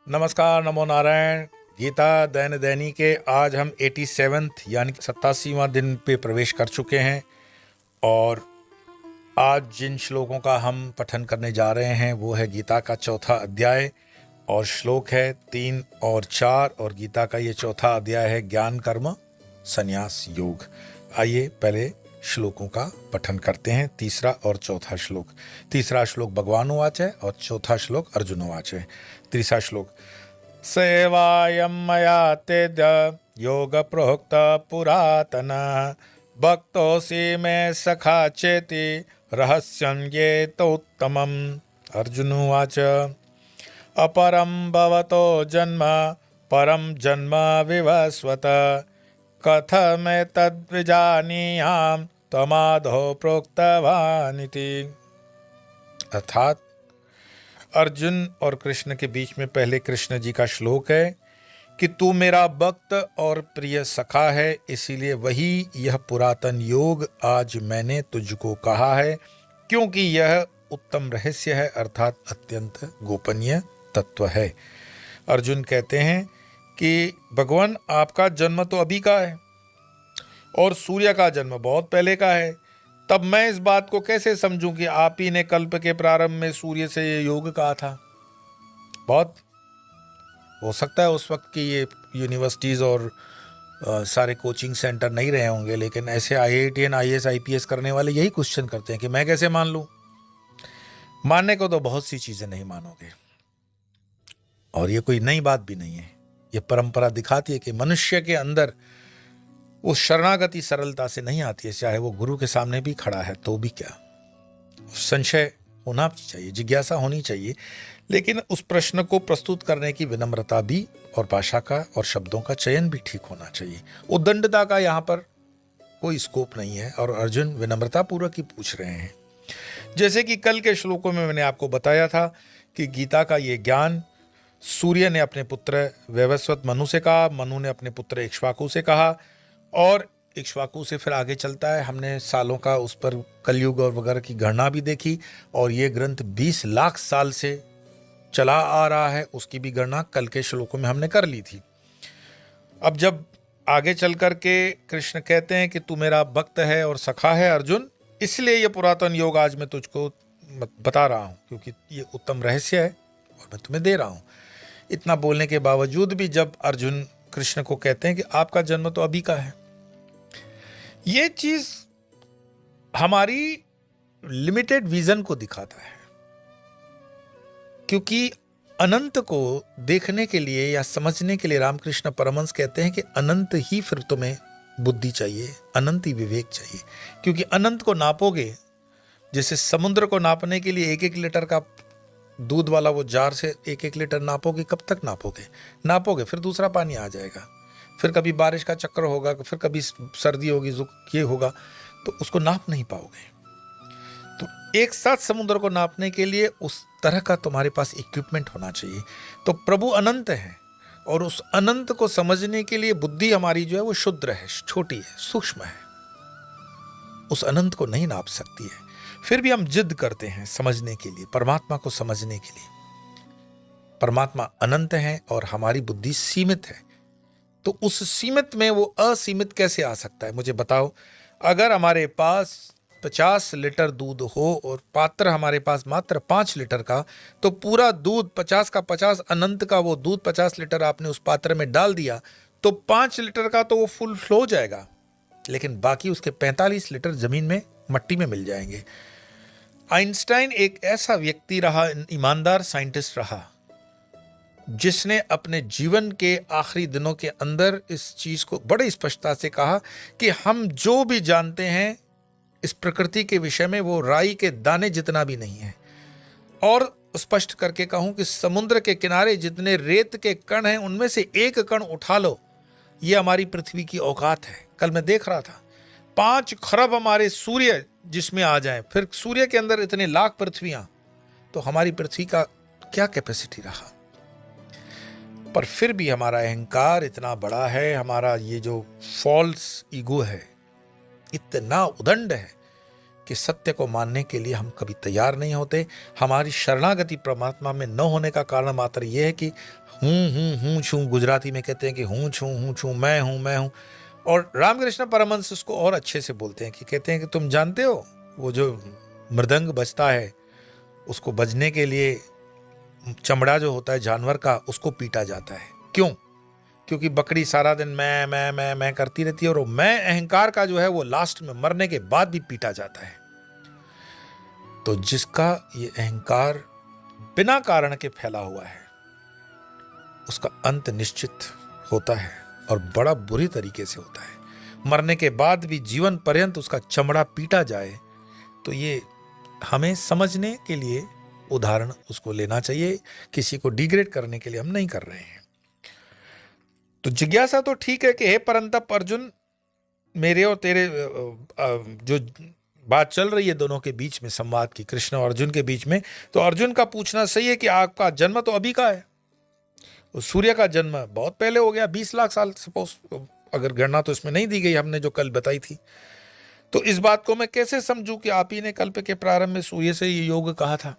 नमस्कार, नमो नारायण। गीता दैन दैनी के आज हम 87th यानी कि 87वां दिन पे प्रवेश कर चुके हैं और आज जिन श्लोकों का हम पठन करने जा रहे हैं वो है गीता का चौथा अध्याय और श्लोक है 3 और 4 और गीता का ये चौथा अध्याय है ज्ञान कर्म संन्यास योग। आइए पहले श्लोकों का पठन करते हैं। तीसरा और चौथा श्लोक। तीसरा श्लोक भगवान उवाच है और चौथा श्लोक अर्जुन उवाच है। तीसरा श्लोक सेवायं मया तेद्य योग प्रोक्त पुरातन भक्तोऽसि मे सखा चेति रहस्यं ये तोत्तमम्। अर्जुन उवाच अपरं भवतो जन्म परं जन्म विवस्वत कथमेतद्विजानीयाम् त्वमादौ प्रोक्तवानिति। अर्थात अर्जुन और कृष्ण के बीच में पहले कृष्ण जी का श्लोक है कि तू मेरा भक्त और प्रिय सखा है, इसीलिए वही यह पुरातन योग आज मैंने तुझको कहा है, क्योंकि यह उत्तम रहस्य है अर्थात अत्यंत गोपनीय तत्व है। अर्जुन कहते हैं कि भगवान आपका जन्म तो अभी का है और सूर्य का जन्म बहुत पहले का है, तब मैं इस बात को कैसे समझूं कि आप ही ने कल्प के प्रारंभ में सूर्य से ये योग कहा था। बहुत हो सकता है उस वक्त की ये यूनिवर्सिटीज़ और सारे कोचिंग सेंटर नहीं रहे होंगे, लेकिन ऐसे IITN IAS IPS करने वाले यही क्वेश्चन करते हैं कि मैं कैसे मान लूं। मानने को तो बहुत सी चीज़ें नहीं मानोगे और ये कोई नई बात भी नहीं है। ये परंपरा दिखाती है कि मनुष्य के अंदर वो शरणागति सरलता से नहीं आती है, चाहे वो गुरु के सामने भी खड़ा है तो भी क्या। संशय होना चाहिए, जिज्ञासा होनी चाहिए, लेकिन उस प्रश्न को प्रस्तुत करने की विनम्रता भी और भाषा का और शब्दों का चयन भी ठीक होना चाहिए। उद्दंडता का यहाँ पर कोई स्कोप नहीं है और अर्जुन विनम्रता पूर्वक ही पूछ रहे हैं। जैसे कि कल के श्लोकों में मैंने आपको बताया था कि गीता का ये ज्ञान सूर्य ने अपने पुत्र वैवस्वत मनु से कहा, मनु ने अपने पुत्र इक्ष्वाकु से कहा और इक्ष्वाकु से फिर आगे चलता है। हमने सालों का उस पर कलयुग और वगैरह की गणना भी देखी और ये ग्रंथ 20 लाख साल से चला आ रहा है, उसकी भी गणना कल के श्लोकों में हमने कर ली थी। अब जब आगे चल कर के कृष्ण कहते हैं कि तू मेरा भक्त है और सखा है अर्जुन, इसलिए ये पुरातन योग आज मैं तुझको बता रहा हूँ, क्योंकि ये उत्तम रहस्य है और मैं तुम्हें दे रहा हूँ। इतना बोलने के बावजूद भी जब अर्जुन कृष्ण को कहते हैं कि आपका जन्म तो अभी का है, ये चीज हमारी लिमिटेड विजन को दिखाता है, क्योंकि अनंत को देखने के लिए या समझने के लिए रामकृष्ण परमहंस कहते हैं कि अनंत ही फिर तुम्हें बुद्धि चाहिए, अनंत ही विवेक चाहिए। क्योंकि अनंत को नापोगे, जैसे समुद्र को नापने के लिए 1-1 लीटर का दूध वाला वो जार से 1-1 लीटर नापोगे, कब तक नापोगे फिर दूसरा पानी आ जाएगा, फिर कभी बारिश का चक्कर होगा, फिर कभी सर्दी होगी, ये होगा, तो उसको नाप नहीं पाओगे। तो एक साथ समुद्र को नापने के लिए उस तरह का तुम्हारे पास इक्विपमेंट होना चाहिए। तो प्रभु अनंत है और उस अनंत को समझने के लिए बुद्धि हमारी जो है वो क्षुद्र है, छोटी है, सूक्ष्म है, उस अनंत को नहीं नाप सकती है। फिर भी हम जिद करते हैं समझने के लिए, परमात्मा को समझने के लिए। परमात्मा अनंत है और हमारी बुद्धि सीमित है, तो उस सीमित में वो असीमित कैसे आ सकता है, मुझे बताओ। अगर हमारे पास 50 लीटर दूध हो और पात्र हमारे पास मात्र 5 लीटर का, तो पूरा दूध 50 का 50 अनंत का वो दूध 50 लीटर आपने उस पात्र में डाल दिया तो 5 लीटर का तो वो फुल फ्लो जाएगा, लेकिन बाकी उसके 45 लीटर जमीन में मट्टी में मिल जाएंगे। आइंस्टाइन एक ऐसा व्यक्ति रहा, ईमानदार साइंटिस्ट रहा, जिसने अपने जीवन के आखिरी दिनों के अंदर इस चीज को बड़े स्पष्टता से कहा कि हम जो भी जानते हैं इस प्रकृति के विषय में वो राई के दाने जितना भी नहीं है। और स्पष्ट करके कहूं कि समुद्र के किनारे जितने रेत के कण हैं उनमें से एक कण उठा लो, ये हमारी पृथ्वी की औकात है। कल मैं देख रहा था 5 खरब हमारे सूर्य जिसमें आ जाएं, फिर सूर्य के अंदर इतने लाख पृथ्वियां, तो हमारी पृथ्वी का क्या कैपेसिटी रहा। पर फिर भी हमारा अहंकार इतना बड़ा है, हमारा ये जो फॉल्स ईगो है इतना उदंड है कि सत्य को मानने के लिए हम कभी तैयार नहीं होते। हमारी शरणागति परमात्मा में न होने का कारण मात्र यह है कि हूँ छू, गुजराती में कहते हैं कि हूँ छू, मैं हूँ। और रामकृष्ण परमहंस उसको और अच्छे से बोलते हैं कि कहते हैं कि तुम जानते हो वो जो मृदंग बजता है उसको बजने के लिए चमड़ा जो होता है जानवर का उसको पीटा जाता है। क्यों? क्योंकि बकरी सारा दिन मैं करती रहती है और मैं अहंकार का जो है वो लास्ट में मरने के बाद भी पीटा जाता है। तो जिसका ये अहंकार बिना कारण के फैला हुआ है उसका अंत निश्चित होता है और बड़ा बुरी तरीके से होता है। मरने के बाद भी जीवन पर्यंत उसका चमड़ा पीटा जाए तो ये हमें समझने के लिए उदाहरण उसको लेना चाहिए। किसी को डिग्रेड करने के लिए हम नहीं कर रहे हैं। तो जिज्ञासा तो ठीक है कि हे परंतप अर्जुन, मेरे और तेरे जो बात चल रही है दोनों के बीच में, संवाद की, कृष्ण और अर्जुन के बीच में, तो अर्जुन का पूछना सही है कि आपका जन्म तो अभी का है, सूर्य का जन्म बहुत पहले हो गया, 20 लाख साल सपोज, अगर गणना तो इसमें नहीं दी गई हमने जो कल बताई थी। तो इस बात को मैं कैसे समझूं कि आप ही ने कल्प के प्रारंभ में सूर्य से ये योग कहा था।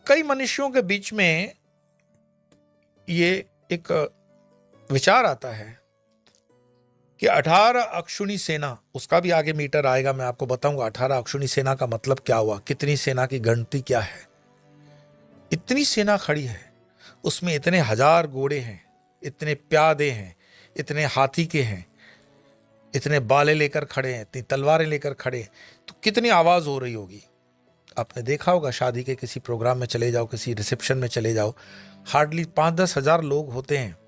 कई मनुष्यों के बीच में ये एक विचार आता है कि 18 अक्षुणी सेना, उसका भी आगे मीटर आएगा, मैं आपको बताऊंगा 18 अक्षुणी सेना का मतलब क्या हुआ, कितनी सेना की गिनती क्या है। इतनी सेना खड़ी है, उसमें इतने हजार घोड़े हैं, इतने प्यादे हैं, इतने हाथी के हैं, इतने बाले लेकर खड़े हैं, इतनी तलवारें लेकर खड़े हैं, तो कितनी आवाज हो रही होगी। आपने देखा होगा शादी के किसी प्रोग्राम में चले जाओ, किसी रिसेप्शन में चले जाओ, हार्डली 5-10 हजार लोग होते हैं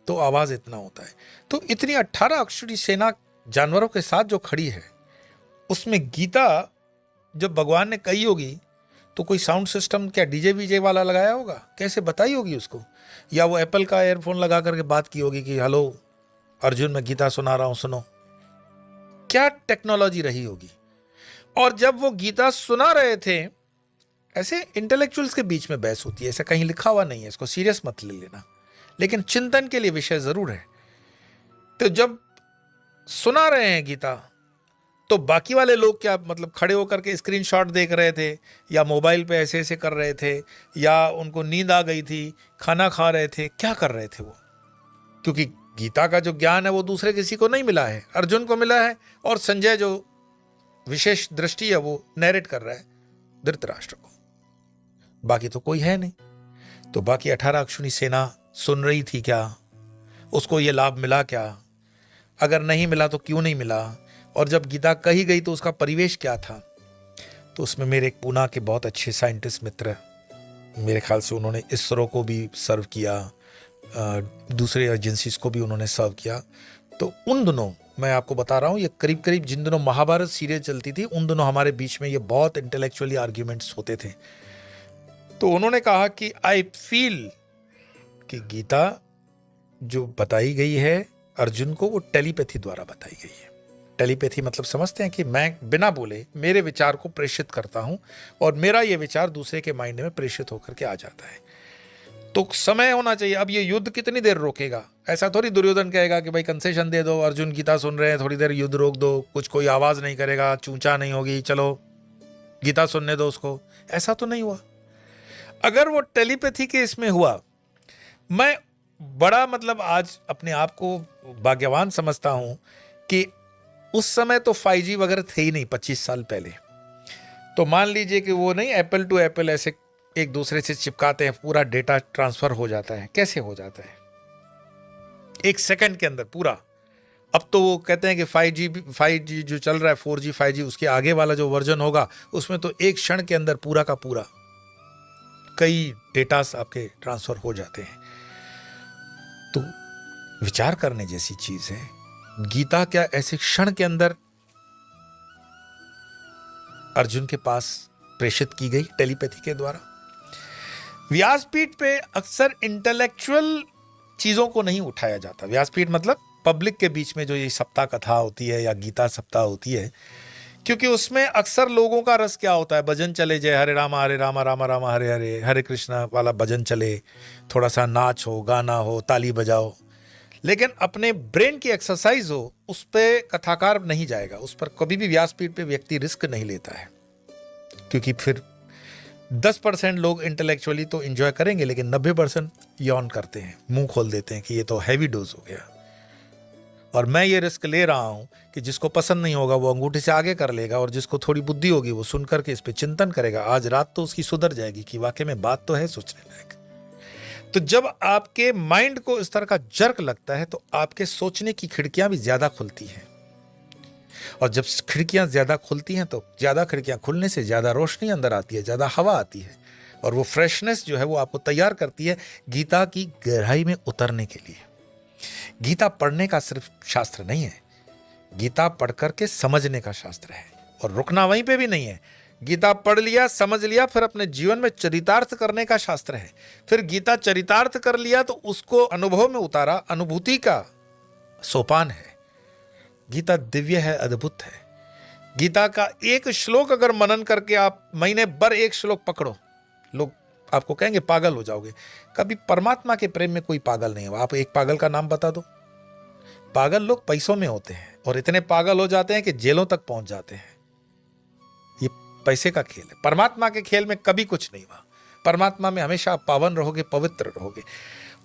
तो आवाज इतना होता है। तो इतनी 18 अक्षुणी सेना जानवरों के साथ जो खड़ी है, उसमें गीता जब भगवान ने कही होगी तो कोई साउंड सिस्टम क्या डीजे वीजे वाला लगाया होगा, कैसे बताई होगी उसको, या वो एप्पल का एयरफोन लगा करके बात की होगी कि हेलो अर्जुन मैं गीता सुना रहा हूं सुनो, क्या टेक्नोलॉजी रही होगी। और जब वो गीता सुना रहे थे, ऐसे इंटेलेक्चुअल्स के बीच में बहस होती है, ऐसा कहीं लिखा हुआ नहीं है, इसको सीरियस मत ले लेना, लेकिन चिंतन के लिए विषय जरूर है। तो जब सुना रहे हैं गीता तो बाकी वाले लोग क्या मतलब खड़े होकर के स्क्रीनशॉट देख रहे थे, या मोबाइल पे ऐसे ऐसे कर रहे थे, या उनको नींद आ गई थी, खाना खा रहे थे, क्या कर रहे थे वो? क्योंकि गीता का जो ज्ञान है वो दूसरे किसी को नहीं मिला है, अर्जुन को मिला है, और संजय जो विशेष दृष्टि है वो नैरेट कर रहा है धृतराष्ट्र को, बाकी तो कोई है नहीं। तो बाकी 18 अक्षुणी सेना सुन रही थी क्या, उसको ये लाभ मिला क्या, अगर नहीं मिला तो क्यों नहीं मिला, और जब गीता कही गई तो उसका परिवेश क्या था। तो उसमें मेरे एक पूना के बहुत अच्छे साइंटिस्ट मित्र, मेरे ख्याल से उन्होंने इसरो को भी सर्व किया, दूसरे एजेंसीज को भी उन्होंने सर्व किया। तो उन दिनों मैं आपको बता रहा हूँ, ये करीब करीब जिन दिनों महाभारत सीरीज चलती थी उन दिनों हमारे बीच में ये बहुत इंटेलेक्चुअली आर्ग्यूमेंट्स होते थे। तो उन्होंने कहा कि आई फील कि गीता जो बताई गई है अर्जुन को वो टेलीपैथी द्वारा बताई गई है। टेलीपैथी मतलब समझते हैं कि मैं बिना बोले मेरे विचार को प्रेषित करता हूं और मेरा ये विचार दूसरे के माइंड में प्रेषित होकर के आ जाता है। तो समय होना चाहिए। अब ये युद्ध कितनी देर रोकेगा? ऐसा थोड़ी दुर्योधन कहेगा कि भाई कंसेशन दे दो, अर्जुन गीता सुन रहे हैं, थोड़ी देर युद्ध रोक दो, कुछ कोई आवाज नहीं करेगा, चूंचा नहीं होगी, चलो गीता सुनने दो उसको। ऐसा तो नहीं हुआ। अगर वो टेलीपैथी के इसमें हुआ, मैं बड़ा मतलब आज अपने आप को भाग्यवान समझता हूं कि उस समय तो 5G वगैरह थे ही नहीं 25 साल पहले। तो मान लीजिए कि वो नहीं एप्पल टू एप्पल ऐसे एक दूसरे से चिपकाते हैं, पूरा डेटा ट्रांसफर हो जाता है। कैसे हो जाता है? 1 सेकंड के अंदर पूरा। अब तो वो कहते हैं कि 5G जो चल रहा है, 4G 5G, उसके आगे वाला जो वर्जन होगा उसमें तो एक क्षण के अंदर पूरा का पूरा कई डेटास आपके ट्रांसफर हो जाते हैं। तो विचार करने जैसी चीज है। गीता क्या ऐसे क्षण के अंदर अर्जुन के पास प्रेषित की गई टेलीपैथी के द्वारा? व्यासपीठ पे अक्सर इंटेलेक्चुअल चीजों को नहीं उठाया जाता। व्यासपीठ मतलब पब्लिक के बीच में जो ये सप्ताह कथा होती है या गीता सप्ताह होती है, क्योंकि उसमें अक्सर लोगों का रस क्या होता है, भजन चले, जय हरे राम राम राम हरे हरे, हरे कृष्णा वाला भजन चले, थोड़ा सा नाच हो, गाना हो, ताली बजाओ। लेकिन अपने ब्रेन की एक्सरसाइज हो उस पे कथाकार नहीं जाएगा, उस पर कभी भी व्यासपीठ पे व्यक्ति रिस्क नहीं लेता है, क्योंकि फिर 10% लोग इंटेलेक्चुअली तो एंजॉय करेंगे, लेकिन 90% यौन करते हैं, मुंह खोल देते हैं कि ये तो हैवी डोज हो गया। और मैं ये रिस्क ले रहा हूं कि जिसको पसंद नहीं होगा वो अंगूठे से आगे कर लेगा, और जिसको थोड़ी बुद्धि होगी वो सुन करके इस पे चिंतन करेगा। आज रात तो उसकी सुधर जाएगी कि वाकई में बात तो है सोचने लायक। तो जब आपके माइंड को इस तरह का जर्क लगता है तो आपके सोचने की खिड़कियां भी ज्यादा खुलती हैं, और जब खिड़कियां ज्यादा खुलती हैं तो ज्यादा खिड़कियां खुलने से ज्यादा रोशनी अंदर आती है, ज्यादा हवा आती है, और वो फ्रेशनेस जो है वो आपको तैयार करती है गीता की गहराई में उतरने के लिए। गीता पढ़ने का सिर्फ शास्त्र नहीं है, गीता पढ़ करके समझने का शास्त्र है, और रुकना वहीं पे भी नहीं है। गीता पढ़ लिया, समझ लिया, फिर अपने जीवन में चरितार्थ करने का शास्त्र है। फिर गीता चरितार्थ कर लिया तो उसको अनुभव में उतारा, अनुभूति का सोपान है। गीता दिव्य है, अद्भुत है। गीता का एक श्लोक अगर मनन करके आप महीने भर एक श्लोक पकड़ो, लोग आपको कहेंगे पागल हो जाओगे। कभी परमात्मा के प्रेम में कोई पागल नहीं हुआ। आप एक पागल का नाम बता दो। पागल लोग पैसों में होते हैं, और इतने पागल हो जाते हैं कि जेलों तक पहुंच जाते हैं। ये पैसे का खेल है। परमात्मा के खेल में कभी कुछ नहीं हुआ। परमात्मा में हमेशा आप पावन रहोगे, पवित्र रहोगे।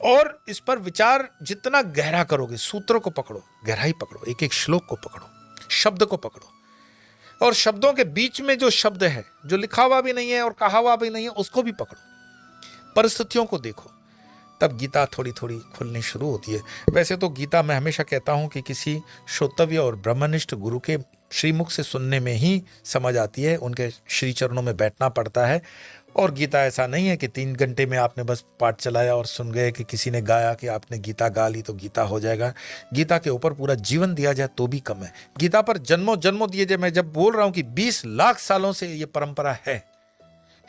और इस पर विचार जितना गहरा करोगे, सूत्रों को पकड़ो, गहराई पकड़ो, एक एक श्लोक को पकड़ो, शब्द को पकड़ो, और शब्दों के बीच में जो शब्द है, जो लिखा हुआ भी नहीं है और कहा हुआ भी नहीं है, उसको भी पकड़ो, परिस्थितियों को देखो, तब गीता थोड़ी थोड़ी खुलनी शुरू होती है। वैसे तो गीता मैं हमेशा कहता हूं कि किसी श्रोतव्य और ब्रह्मनिष्ठ गुरु के श्रीमुख से सुनने में ही समझ आती है, उनके श्री चरणों में बैठना पड़ता है। और गीता ऐसा नहीं है कि 3 घंटे में आपने बस पाठ चलाया और सुन गए, कि किसी ने गाया कि आपने गीता गा ली तो गीता हो जाएगा। गीता के ऊपर पूरा जीवन दिया जाए तो भी कम है। गीता पर जन्मों जन्मों दिए जाए। मैं जब बोल रहा हूं कि 20 लाख सालों से ये परंपरा है,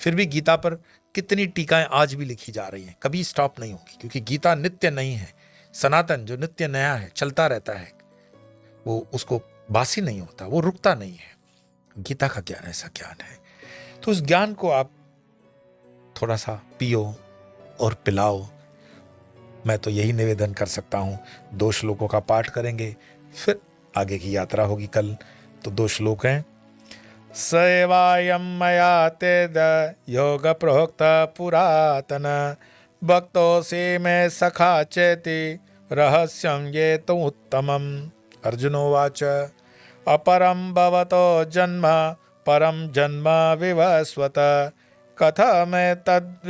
फिर भी गीता पर कितनी टीकाएं आज भी लिखी जा रही हैं, कभी स्टॉप नहीं होगी, क्योंकि गीता नित्य नहीं है। सनातन जो नित्य नया है, चलता रहता है, वो उसको बासी नहीं होता, वो रुकता नहीं है। गीता का ज्ञान ऐसा ज्ञान है। तो उस ज्ञान को आप थोड़ा सा पियो और पिलाओ। मैं तो यही निवेदन कर सकता हूं। 2 श्लोकों का पाठ करेंगे, फिर आगे की यात्रा होगी। कल तो 2 श्लोक हैं। सैवायं मया तेद योग प्रोक्त पुरातन भक्तोऽसि मे सखा चेति रहस्यं ये तो उत्तमम्। अर्जुनोवाच अपरं भवतो जन्म परं जन्म विवस्वत कथमेतद्विजानीयां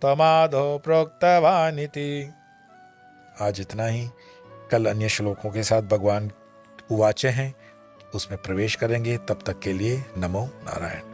त्वमादौ प्रोक्तवानिति। आज इतना ही। कल अन्य श्लोकों के साथ भगवान उवाच हैं, उसमें प्रवेश करेंगे। तब तक के लिए नमो नारायण।